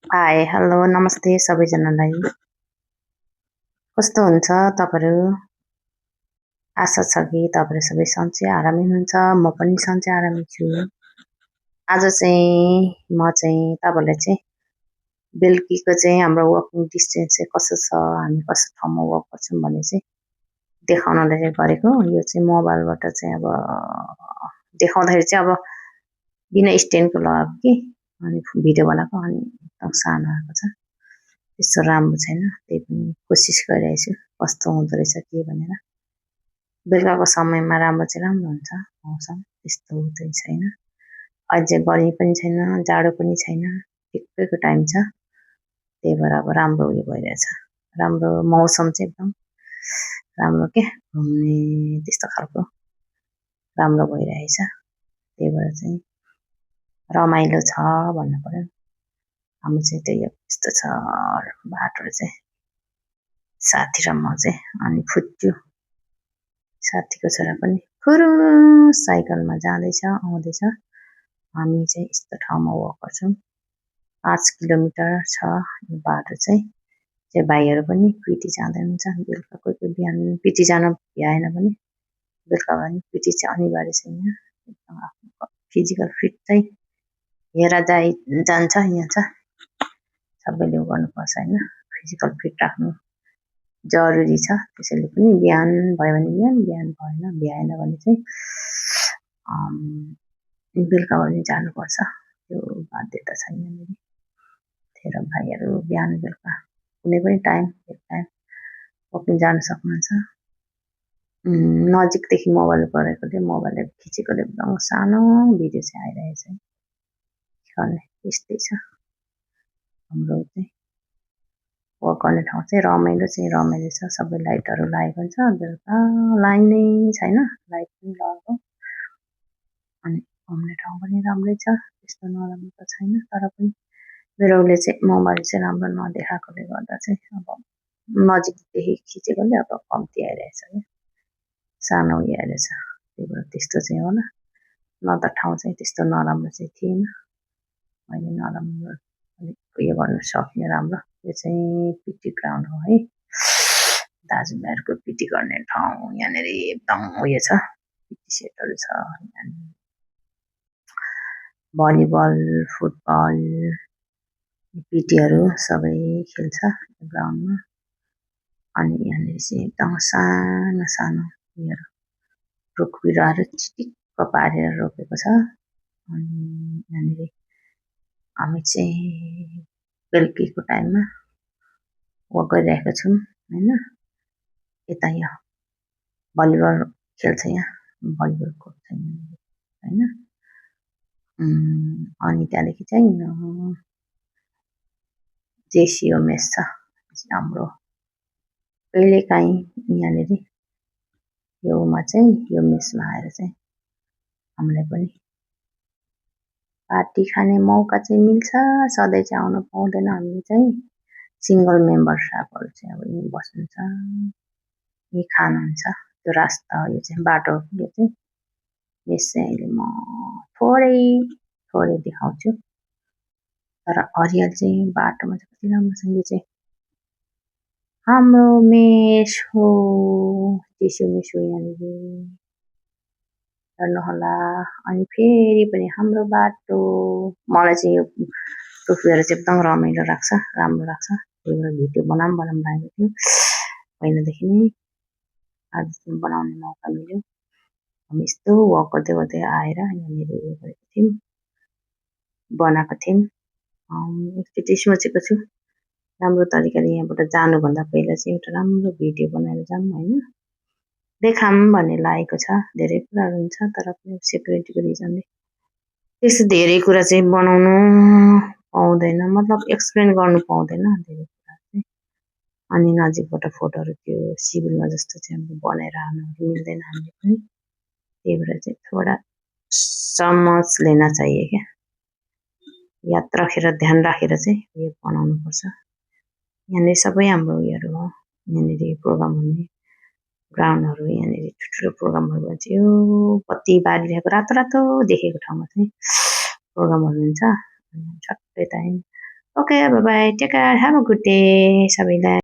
High, hello, नमस्ते सबैजनालाई। कस्तो हुन्छ तपाईँहरू? आशा छ कि तपाईँहरू सबै सन्चै आरामै हुनुहुन्छ। म पनि सन्चै आरामै छु। आज चाहिँ तपाईँहरूलाई चाहिँ बेलुकीको चाहिँ हाम्रो वकिङ डिस्टेन्स चाहिँ कसो छ, हामी कस्तो ठाउँमा वक गर्छौँ भन्ने चाहिँ देखाउनलाई चाहिँ गरेको। यो चाहिँ मोबाइलबाट चाहिँ अब देखाउँदाखेरि चाहिँ अब बिना स्ट्यान्डको लगाएको कि अनि भिडियो बनाएको अनि एकदम सानो आएको छ। त्यस्तो राम्रो छैन, त्यही पनि कोसिस गरिरहेको छु कस्तो हुँदो रहेछ के भनेर। बेलुकाको समयमा राम्रो चाहिँ राम्रो हुन्छ मौसम, त्यस्तो चाहिँ छैन। अझै गर्मी पनि छैन, जाडो पनि छैन, ठिक्कैको टाइम छ। त्यही भएर अब राम्रो उयो भइरहेछ, राम्रो मौसम चाहिँ एकदम राम्रो के घुम्ने त्यस्तो खालको राम्रो भइरहेछ। त्यही भएर चाहिँ रमाइलो छ भन्नु पर्यो। हाम्रो चाहिँ त्यही यस्तो छ बाटोहरू चाहिँ साथी र म चाहिँ अनि फुच्चु साथीको छोरा पनि खुरु साइकलमा जाँदैछ आउँदैछ। हामी चाहिँ यस्तो ठाउँमा वक गर्छौँ। 5 किलोमिटर छ यो बाटो चाहिँ भाइहरू पनि पिटी जाँदै हुन्छ। बेलुका कोही कोही बिहान पिटी जान भ्याएन भने बेलुका पनि पिटी चाहिँ अनिवार्य छैन। एकदम आफ्नो फिजिकल फिट चाहिँ हेर जान्छ यहाँ छ सबैले गर्नुपर्छ होइन। फिजिकल फिट राख्नु जरुरी छ। त्यसैले पनि बिहान भयो भने बिहान भएन भने चाहिँ बेलुका पनि जानुपर्छ। त्यो बाध्यता छैन मेरो। तेरो भाइहरू बिहान बेलुका कुनै पनि टाइम वकिङ जान सक्नुहुन्छ। नजिकदेखि मोबाइल गरेकोले मोबाइलले खिचेकोले एकदम सानो भिडियो चाहिँ आइरहेछ। गर्ने यस्तै छ हाम्रो चाहिँ वक गर्ने ठाउँ चाहिँ रमाइलो छ। सबै लाइटहरू लागेको हुन्छ। बेलुका लाइन नै छैन, लाइट पनि लगाएको। अनि घुम्ने ठाउँ पनि राम्रै छ, त्यस्तो नराम्रो त छैन। तर पनि मेरो उसले चाहिँ मोबाइल चाहिँ राम्रो नदेखाएकोले गर्दा चाहिँ अब नजिकदेखि खिचेकोले अब कम्ती आइरहेछ क्या, सानो उयो आइरहेछ। त्यही भएर त्यस्तो चाहिँ होला, न त ठाउँ चाहिँ त्यस्तो नराम्रो चाहिँ थिएन। मैले नराम्रो अलिक उयो गर्न सक्ने राम्रो। यो चाहिँ पिटी ग्राउन्ड हो है, दाजुभाइहरूको पिटी गर्ने ठाउँ। यहाँनिर एकदम उयो छ, पिटी सेटहरू छ। भलिबल, फुटबल, पिटीहरू सबै खेल्छ ग्राउन्डमा। अनि यहाँनिर चाहिँ एकदम सानो सानो उयोहरू रुख बिरुवाहरू चिटिक्क पारेर रोपेको छ। अनि यहाँनिर हामी चाहिँ बेलुकीको टाइममा वक गरिरहेको छौँ होइन। यता यहाँ भलिबल खेल्छ, यहाँ भलिबल कोर्ट छ होइन। अनि त्यहाँदेखि चाहिँ जेसिओ मेस छ हाम्रो। कहिलेकाहीँ यहाँनिर योमा चाहिँ यो मेसमा आएर चाहिँ हामीलाई पनि पार्टी खाने मौका चाहिँ मिल्छ। सधैँ चाहिँ आउनु पाउँदैन। हामीले चाहिँ सिङ्गल मेम्बर स्टाफहरू चाहिँ अब यहीँ बस्नुहुन्छ, यहीँ खानुहुन्छ। त्यो रास्ता यो चाहिँ बाटो, यो चाहिँ मेस चाहिँ अहिले म थोरै देखाउँछु। तर हरियाल चाहिँ बाटोमा चाहिँ कति राम्रो छ। यो चाहिँ हाम्रो मेस हो, जेसिओ मेस हो यहाँनिर, हेर्नुहोला। अनि फेरि पनि हाम्रो बाटो। मलाई चाहिँ यो टोपीहरू चाहिँ एकदम रमाइलो लाग्छ, राम्रो लाग्छ। त्यही भएर भिडियो बनाऊँ लागेको थियो पहिलादेखि नै। आज चाहिँ बनाउने मौका मिल्यो। हामी यस्तो वक गर्दै आएर यहाँनिर उयो गरेको थियौँ, बनाएको थियौँ। एकचोटि सोचेको छु राम्रो तरिकाले यहाँबाट जानुभन्दा पहिला चाहिँ एउटा राम्रो भिडियो बनाएर जाऊँ होइन, देखाऊँ भन्ने लागेको छ। धेरै कुराहरू हुन्छ तर पनि सेक्युरिटीको रिजनले त्यस्तो धेरै कुरा चाहिँ बनाउनु पाउँदैन, मतलब एक्सप्लेन गर्नु पाउँदैन धेरै कुरा चाहिँ। अनि नजिकबाट फोटोहरू त्यो सिभिलमा जस्तो चाहिँ हामीले बनाएर हाल्नु मिल्दैन हामीले पनि। त्यही भएर चाहिँ थोडा समझ लेना चाहिए क्या, याद राखेर ध्यान राखेर चाहिँ उयो बनाउनुपर्छ। यहाँनिर सबै हाम्रो उयोहरू हो, यहाँनिर प्रोग्राम हुने ग्राउन्डहरू। यहाँनिर ठुल्ठुलो प्रोग्रामहरू भन्छ। यो बत्ती बालिरहेको रातो रातो देखेको ठाउँमा चाहिँ प्रोग्रामहरू हुन्छ। छट्टै time okay bye bye take care have a good day सबैलाई